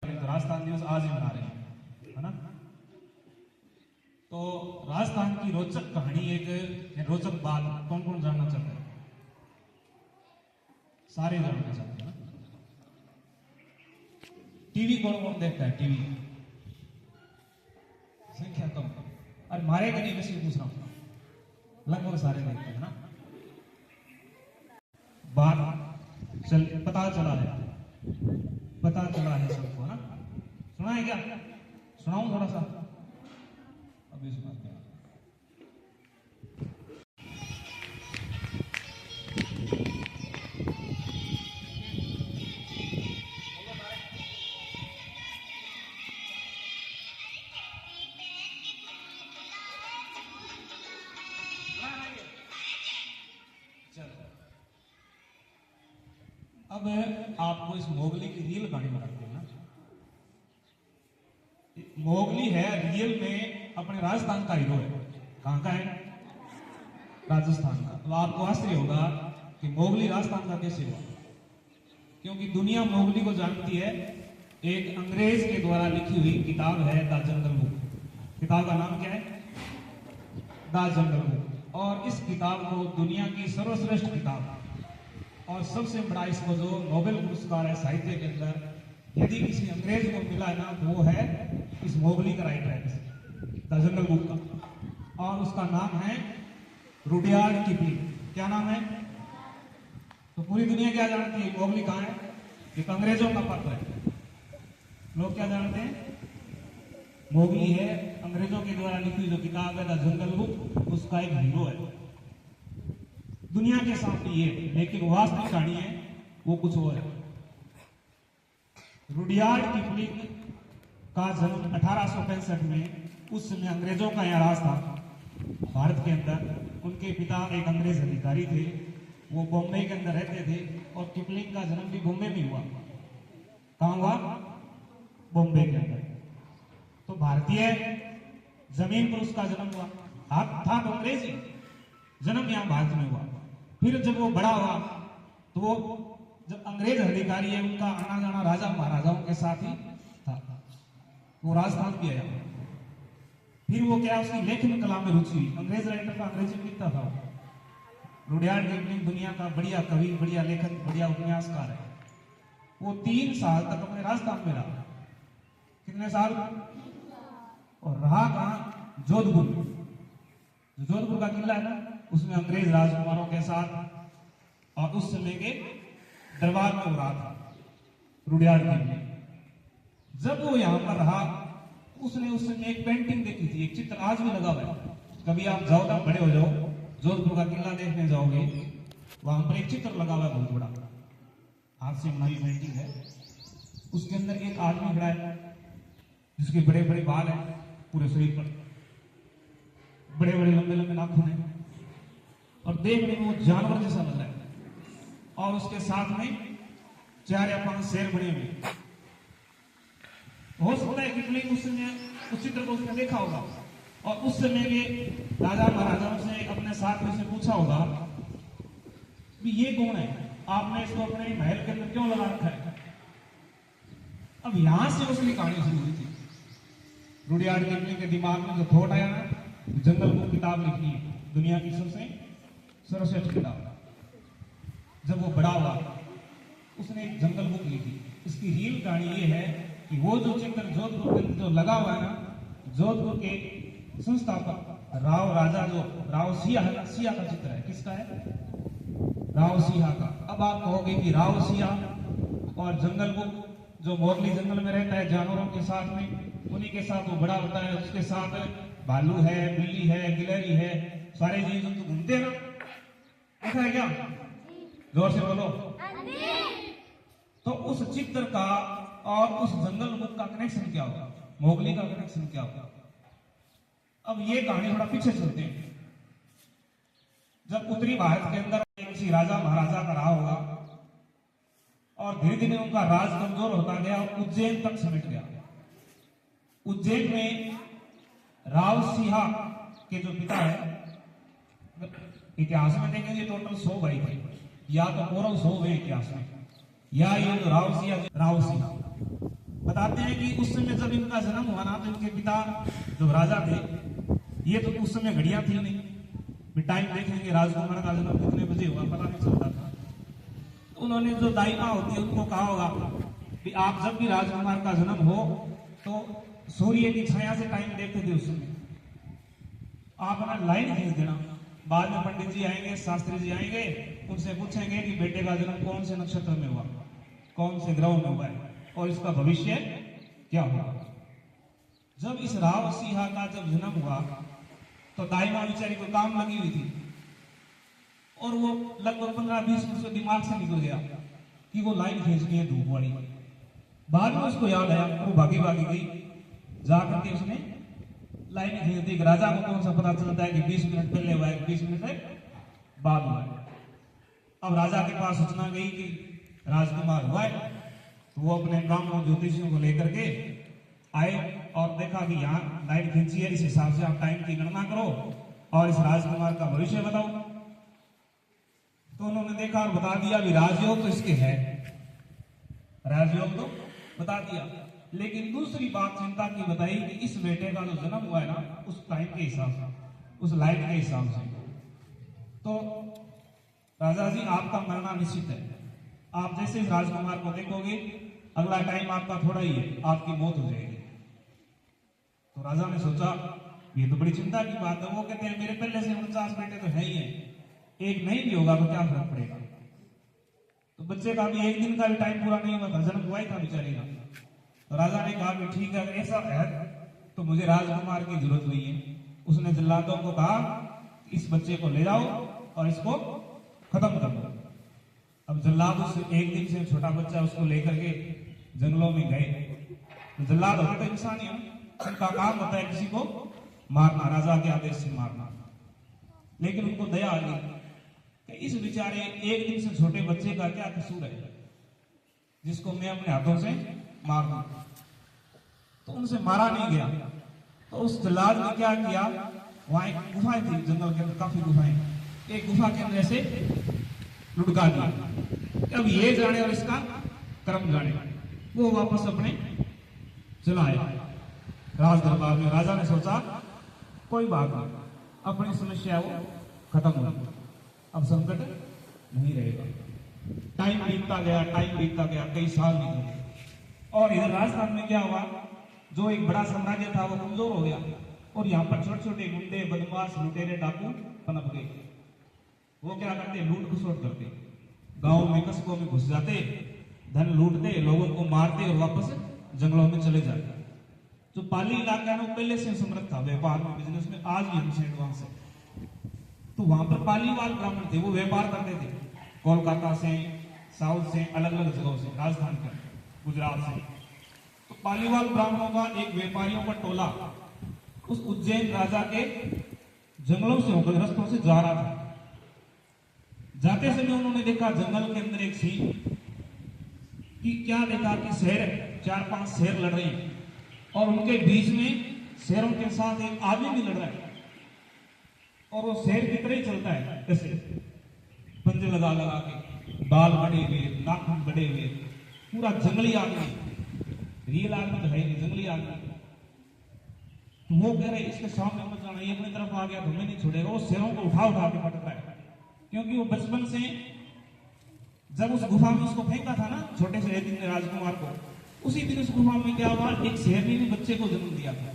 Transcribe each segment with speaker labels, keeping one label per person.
Speaker 1: राजस्थान दिवस आज ही मना रहे हैं, है ना। तो राजस्थान की रोचक कहानी, एक रोचक बात कौन कौन जानना चाहता है? सारे जानना चाहते हैं ना। टीवी कौन कौन देखता है? टीवी संख्या कम। और मारे का नहीं, वैसे पूछ रहा हूं, लगभग सारे देखते हैं ना। बात चल पता चला है सबको ना। सुना है क्या? सुनाऊं थोड़ा सा? अभी सुनाते हैं। अब आपको इस मोगली की रियल कहानी बताते हैं ना। मोगली है रियल में अपने राजस्थान का हीरो है। कहां का है? राजस्थान का। तो आपको आश्चर्य होगा कि मोगली राजस्थान का कैसे हुआ, क्योंकि दुनिया मोगली को जानती है। एक अंग्रेज के द्वारा लिखी हुई किताब है द जंगल बुक। किताब का नाम क्या है? The jungle book. और इस किताब को दुनिया की सर्वश्रेष्ठ किताब और सबसे बड़ा इसको जो नोबेल पुरस्कार है साहित्य के अंदर, यदि किसी अंग्रेज को मिला है ना, तो वो है इस मोगली का राइटर है, द जंगल बुक का। और उसका नाम है रुडयार्ड किपलिंग। क्या नाम है? तो पूरी दुनिया क्या जानती है मोगली कहां है? एक अंग्रेजों का पत्र है। लोग क्या जानते हैं? मोगली है अंग्रेजों के द्वारा लिखी जो किताब है द जंगल बुक, उसका एक हीरो है दुनिया के सामने ये। लेकिन वास्तविक कहानी है वो कुछ और है। रुडयार्ड किपलिंग का जन्म 1865 में, उस समय अंग्रेजों का यह राज था भारत के अंदर। उनके पिता एक अंग्रेज अधिकारी थे, वो बॉम्बे के अंदर रहते थे। और किपलिंग का जन्म भी बॉम्बे में हुआ। कहां हुआ? बॉम्बे के अंदर। तो भारतीय जमीन पर उसका जन्म हुआ। था तो अंग्रेजी, जन्म यहां भारत में हुआ। फिर जब वो बड़ा हुआ तो वो जब अंग्रेज अधिकारी है, उनका आना जाना राजा महाराजाओं के साथ ही था। वो राजस्थान भी आया। फिर वो क्या, उसकी लेखन कला में रुचि हुई। अंग्रेज राइटर का अंग्रेजी लिखता था। रुडयार्ड किपलिंग दुनिया का बढ़िया कवि, बढ़िया लेखक, बढ़िया उपन्यासकार है। वो 3 साल तक अपने राजस्थान में रहा। कितने साल? और रहा कहां? जोधपुर में। जो जोधपुर का किला है ना, उसमें अंग्रेज राजकुमारों के साथ और उस समय के दरबार में रहा था रुडयार्ड किपलिंग। जब वो यहां पर रहा, उसने उस समय एक पेंटिंग देखी थी, एक चित्र आज भी लगा हुआ है। कभी आप जाओ ना, बड़े हो जाओ, जोधपुर का किला देखने जाओगे, वहां पर एक चित्र लगा हुआ है बहुत बड़ा, हाथ से बनाई पेंटिंग है। उसके अंदर एक आदमी खड़ा है जिसके बड़े बड़े बाल हैं पूरे शरीर पर, बड़े बड़े लंबे लंबे नाखून हैं, और देखने में वो जानवर जैसा लग रहा है। और उसके साथ में 4 या 5 शेर बने हुए। हो सकता है किपलिंग उस समय उस चित्र को उसने देखा होगा और उस समय के राजा महाराजाओं से, अपने साथ में से पूछा होगा कि ये कौन है, आपने इसको अपने महल के अंदर क्यों लगा रखा है। अब यहां से उसकी कहानी शुरू हुई थी। रुडयार्ड किपलिंग के दिमाग में जो थॉट आया ना, जंगल बुक किताब लिखनी है, दुनिया की सबसे सर्वश्रेष्ठ किताब। जब वो बड़ा हुआ, उसने एक जंगल बुक लिखी। इसकी रियल कहानी ये है कि वो जो चित्र जोधपुर के अंदर जो लगा हुआ है ना, जोधपुर के संस्थापक राव राजा जो राव सिंह का चित्र है। किसका है? राव सिंह का। अब आप कहोगे कि राव सिंह और जंगल बुक, जो मोगली जंगल में रहता है जानवरों के साथ में, उन्हीं के साथ वो बड़ा होता है। उसके साथ भालू है, बिल्ली है, गिलहरी है, सारे जीव जंतु घूमते हैं ना। ऐसा है क्या? जोर से बोलो। तो उस चित्र का और उस जंगल बुक का कनेक्शन क्या होगा? मोगली का कनेक्शन क्या होगा? अब ये कहानी थोड़ा पीछे चलते हैं। जब उत्तरी भारत के अंदर किसी राजा महाराजा का रहा होगा और धीरे धीरे उनका राज कमजोर होता गया और उज्जैन तक समेट गया। उज्जैन में राव सिंह के जो पिता है, इतिहास में देखेंगे टोटल 100 भाई थे, या तो कौरव 100 हुए इतिहास में, या ये जो राव सिंह बताते हैं कि उस समय जब इनका जन्म हुआ ना, तो इनके पिता जो राजा थे, ये तो उस समय घड़ियां थी नहीं, टाइम देखेंगे राजकुमार का जन्म कितने बजे हुआ पता नहीं चलता था। तो उन्होंने जो दाई माँ होती है उनको कहा होगा कि आप जब भी राजकुमार का जन्म हो तो सूर्य की छाया से टाइम देखते थे उस समय, आप ना लाइन खींच देना। बाद में पंडित जी आएंगे, शास्त्री जी आएंगे, उनसे पूछेंगे कि बेटे का जन्म कौन से नक्षत्र में हुआ, कौन से ग्रह में हुआ है और इसका भविष्य क्या हुआ। जब इस राव सिंहा का जब जन्म हुआ तो दाई माँ बेचारी को काम लगी हुई थी और वो लगभग 15-20 मिनट से दिमाग से निकल गया कि वो लाइन खींचनी है धूप वाली। बाद में उसको याद आया, वो भागी भागी गई, जाकर के उसने लाइन खींच दी। राजा को कौन सा पता चलता है कि 20 मिनट पहले हुआ है, 20 मिनट बाद हुआ है। अब राजा के पास सूचना गई कि राजकुमार हुआ है, तो वो अपने ब्राह्मणों ज्योतिषियों को लेकर के आए और देखा कि यहाँ लाइन खींची है, इस हिसाब से आप टाइम की गणना करो और इस राजकुमार का भविष्य बताओ। तो उन्होंने देखा और बता दिया भी राजयोग तो इसके है, राजयोग तो बता दिया, लेकिन दूसरी बात चिंता की बताई कि इस बेटे का जो जन्म हुआ है ना उस टाइम के हिसाब से, उस लाइन के हिसाब से, तो राजा जी आपका मरना निश्चित है। आप जैसे इस राजकुमार को देखोगे अगला टाइम आपका थोड़ा ही है, आपकी मौत हो जाएगी। तो राजा ने सोचा ये तो बड़ी चिंता की बात है। वो कहते हैं मेरे पहले से 49 बेटे तो है ही है, एक नहीं भी होगा तो क्या फर्क पड़ेगा। तो बच्चे का भी एक दिन का भी टाइम पूरा नहीं हुआ था, जन्म हुआ ही था बेचारे का। तो राजा ने कहा कि ठीक है ऐसा है तो मुझे राजकुमार की जरूरत नहीं है। उसने जल्लादों को कहा इस बच्चे को ले जाओ और इसको खत्म कर दो। अब जल्लाद उस एक दिन से छोटा बच्चा उसको लेकर के जंगलों में गए। तो जल्लाद होते तो इंसान ही, उनका काम होता है किसी को मारना, राजा के आदेश से मारना। लेकिन उनको दया आ गई कि इस बेचारे एक दिन से छोटे बच्चे का क्या कसूर है जिसको मैं अपने हाथों से मार दूं। तो उनसे मारा नहीं गया। तो उस जल्लाद ने क्या किया, वहां एक गुफाएं थी जंगल के अंदर, काफी गुफाएं, एक गुफा के अंदर ऐसे लुढ़का दिया। अब ये जाने और इसका कर्म जाने, वो वापस अपने चला आया राज दरबार में। राजा ने सोचा कोई बात नहीं, अपनी समस्या वो खत्म हो गई, अब संकट नहीं रहेगा। टाइम बीतता गया, टाइम बीतता गया, कई साल बीत गए और इधर राजस्थान में क्या हुआ, जो एक बड़ा साम्राज्य था वो कमजोर हो गया और यहाँ पर छोटे छोटे गुंडे, बदमाश, लुटेरे, डाकू पनप गए। वो क्या करते, लूट खसोट करते, गांव में कस्बों में घुस जाते, धन लूटते, लोगों को मारते और वापस जंगलों में चले जाते। जो पाली इलाका है वो पहले से समृद्ध था व्यापार में, बिजनेस में, आज भी हमसे एडवांस है। तो वहां पर पालीवाल ब्राह्मण थे, वो व्यापार करते थे कोलकाता से, साउथ से, अलग अलग जगहों से, राजस्थान का, गुजरात से। तो पालीवाल ब्राह्मणों का एक व्यापारियों का टोला उस उज्जैन राजा के जंगलों से होकर रस्तों से जा रहा था। जाते समय उन्होंने देखा जंगल के अंदर एक सिंह, कि क्या देखा कि शेर, 4-5 शेर लड़ रहे हैं और उनके बीच में शेरों के साथ एक आदमी भी लड़ रहा है और वो शेर की तरह ही चलता है, ऐसे पंजे लगा लगा के, बाल बड़े हुए, नाखून बड़े हुए, पूरा जंगली आदमी, रियल आदमी तो है नहीं, जंगली आदमी। तो वो कह रहे इसके सामने मत जाना, ये अपनी तरफ आ गया तो हमें नहीं छोड़ेगा। वो शेरों को उठा उठा के पटक रहा है, क्योंकि वो बचपन से जब उस गुफा में उसको फेंका था ना छोटे से दिन ने राजकुमार को, उसी दिन उस गुफा में क्या हुआ, एक शेरनी ने बच्चे को जन्म दिया था।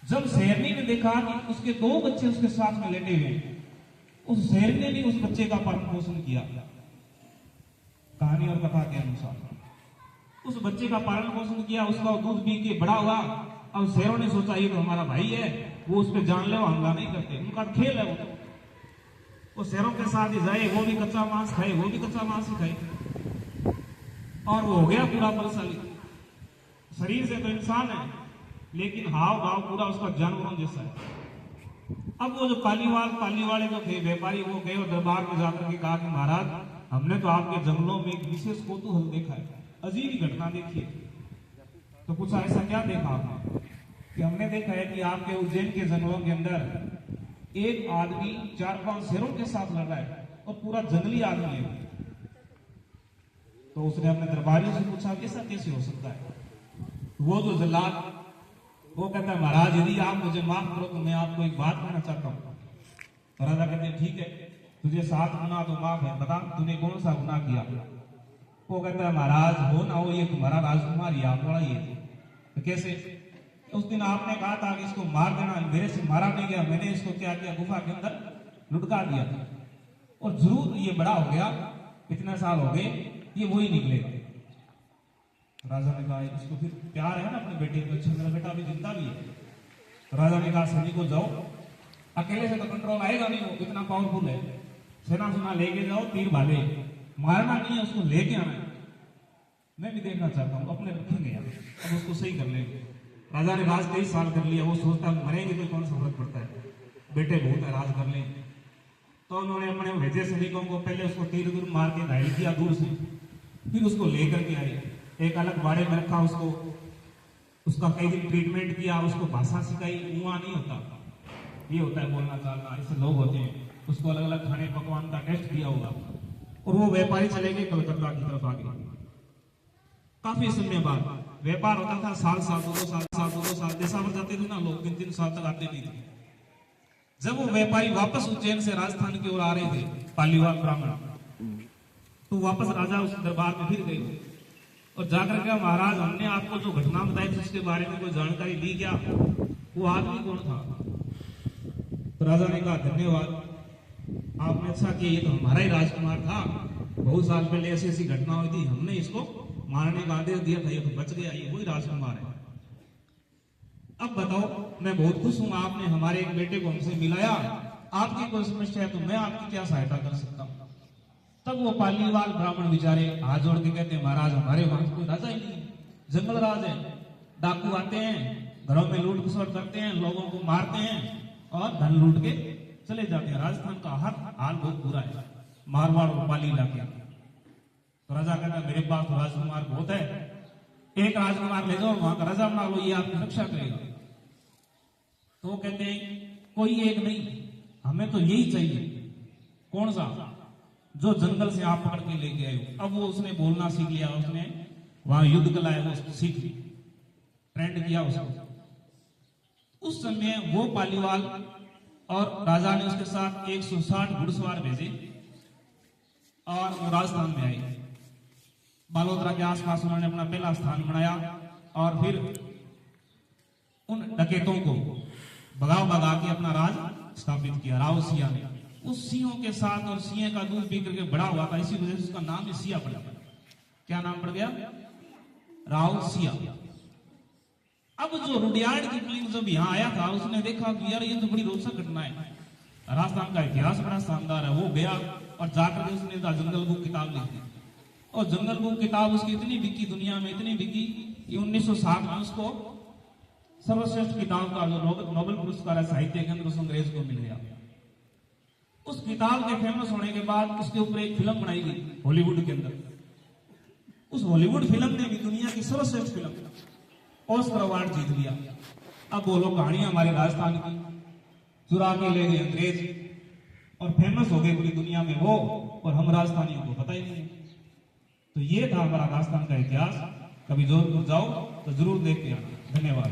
Speaker 1: जब शेरनी ने देखा कि उसके 2 बच्चे उसके साथ में लेटे हुए हैं, उस शेरनी ने उस बच्चे का पालन पोषण किया। कहानी और कथा के अनुसार उस बच्चे का पालन पोषण किया, उसका दूध पी के बड़ा हुआ। अब शेरों ने सोचा ये तो हमारा भाई है, वो उस पर जानलेवा हमला नहीं करते, उनका खेल है वो शेरों के साथ ही जाए, वो भी कच्चा मांस खाए, वो भी कच्चा मांस ही खाए और वो हो गया पूरा बलशाली। शरीर से तो इंसान है लेकिन हाव भाव पूरा उसका जानवरों जैसा है। अब वो जो पाली वाले जो थे व्यापारी, वो गए और दरबार में जाकर के कहा कि महाराज हमने तो आपके जंगलों में एक विशेष कौतूहल देखा है, अजीब ही घटना देखी है। तो पूछा ऐसा क्या देखा आपने? कि हमने देखा है कि आपके उज्जैन के जंगलों के अंदर एक आदमी 4-5 शेरों के साथ लड़ रहा है और पूरा जंगली आदमी है। तो उसने अपने दरबारियों से पूछा कि ऐसा कैसे हो सकता है। वो जो जल्लाद वो कहता है महाराज यदि आप मुझे माफ करो तो मैं आपको एक बात कहना चाहता हूँ। तो राजा कहते हैं ठीक है, तुझे 7 गुना तो माफ है, बता तूने कौन सा गुना किया। वो कहता है महाराज हो ना हो ये तुम्हारा राजकुमार ही आप वाला ही है। तो कैसे? उस दिन आपने कहा था कि इसको मार देना, मेरे से मारा नहीं गया, मैंने इसको क्या किया गुफा के अंदर लुटका दिया था और जरूर ये बड़ा हो गया, इतने साल हो गए ये वही निकलेगा। राजा ने कहा इसको फिर प्यार है ना अपने बेटे को, अच्छा मेरा बेटा अभी जिंदा भी है। तो राजा ने कहा सैनिक को जाओ, अकेले से तो कंट्रोल आएगा नहीं, वो इतना पावरफुल है, सेना सुना लेके जाओ, तीर भाले, मारना नहीं है उसको, लेके आना है। मैं भी देखना चाहता हूँ, अपने रखेंगे यार, अब उसको सही कर लेंगे। राजा ने राज 23 साल कर लिया, वो सोचता मरेंगे तो कौन सा फर्क पड़ता है, बेटे बहुत है राज कर लेंगे। तो उन्होंने अपने भेजे सैनिकों को, पहले उसको तीर दूर मार के घायल किया दूर से, फिर उसको लेकर के आए, एक अलग बाड़े में रखा उसको, उसका कई दिन ट्रीटमेंट किया, उसको भाषा सिखाई। मुआ नहीं होता, ये होता है बोलना चालना, ऐसे लोग होते हैं। उसको अलग अलग खाने पकवान का टेस्ट किया होगा और वो व्यापारी चले गए कलकत्ता की तरफ आगे। काफी समय बाद व्यापार होता था, साल 2 साल जैसा भर जाते थे ना लोग, 3 साल तक आते नहीं थे। जब वो व्यापारी वापस उज्जैन से राजस्थान की ओर आ रहे थे, पालीवाल ब्राह्मण, तो वापस राजा उस दरबार में फिर गए और जाकर के महाराज हमने आपको जो घटना बताई थी उसके बारे में कोई जानकारी ली क्या, वो आदमी कौन था। तो राजा ने कहा धन्यवाद आपने अच्छा किया, ये तो हमारा ही राजकुमार था, बहुत साल पहले ऐसी ऐसी घटना हुई थी, हमने इसको मारने का आदेश दिया था, ये तो बच गया, ये वही राजकुमार है। अब बताओ मैं बहुत खुश हूं, आपने हमारे एक बेटे को हमसे मिलाया, आपकी कोई समस्या है तो मैं आपकी क्या सहायता कर सकता हूं। तब वो पालीवाल ब्राह्मण बेचारे हाथ जोड़ के कहते हैं महाराज हमारे वहां कोई राजा ही नहीं, जंगल राज है, डाकू आते हैं, घरों में लूट खसोट करते हैं, लोगों को मारते हैं और धन लूट के चले जाते हैं। राजस्थान का हाल बहुत बुरा है, मारवाड़ और पाली इलाके। तो राजा कहता है मेरे पास तो राजकुमार बहुत है, एक राजकुमार ले जाओ वहां का राजा बना लो, ये आपकी रक्षा करेगा। तो वो कहते हैं कोई एक नहीं, हमें तो यही चाहिए। कौन सा? जो जंगल से आप पकड़ के लेके आए हो। अब वो उसने बोलना सीख लिया, उसने वहां युद्ध कला है वो सीख ली, ट्रेंड किया उसको। उस समय वो पालीवाल और राजा ने उसके साथ 160 घुड़सवार भेजे और वो राजस्थान में आए। बालोतरा के आसपास उन्होंने अपना पहला स्थान बनाया और फिर उन डकैतों को भगा के अपना राज स्थापित किया। राव सिया ने उस सिंहों के साथ, और सिंह का दूध पी करके बड़ा हुआ था, इसी वजह से उसका नाम ही सिया पड़ गया। क्या नाम पड़ गया? राव सिया। अब जो रुडियार्ड की फिल्म जब यहाँ आया था, उसने देखा कि यार ये तो बड़ी रोचक घटना है, राजस्थान का इतिहास बड़ा शानदार है। वो गया और जाकर के उसने जंगल बुक किताब लिखी और जंगल बुक किताब उसकी इतनी बिकी, दुनिया में इतनी बिकी कि 1960 में उसको सर्वश्रेष्ठ किताब का जो नोबेल पुरस्कार है साहित्य के अंदर, उस अंग्रेज को मिल गया। उस किताब के फेमस होने के बाद उसके ऊपर एक फिल्म बनाई गई हॉलीवुड के अंदर। उस हॉलीवुड फिल्म ने भी दुनिया की सर्वश्रेष्ठ फिल्म ऑस्कर अवार्ड जीत लिया। अब बोलो कहानी हमारे राजस्थान की, चुरा के ले गए अंग्रेज और फेमस हो गए पूरी दुनिया में वो, और हम राजस्थानियों को पता ही नहीं। तो ये था हमारा राजस्थान का इतिहास। कभी जोधपुर जाओ तो जरूर देख के आना। धन्यवाद।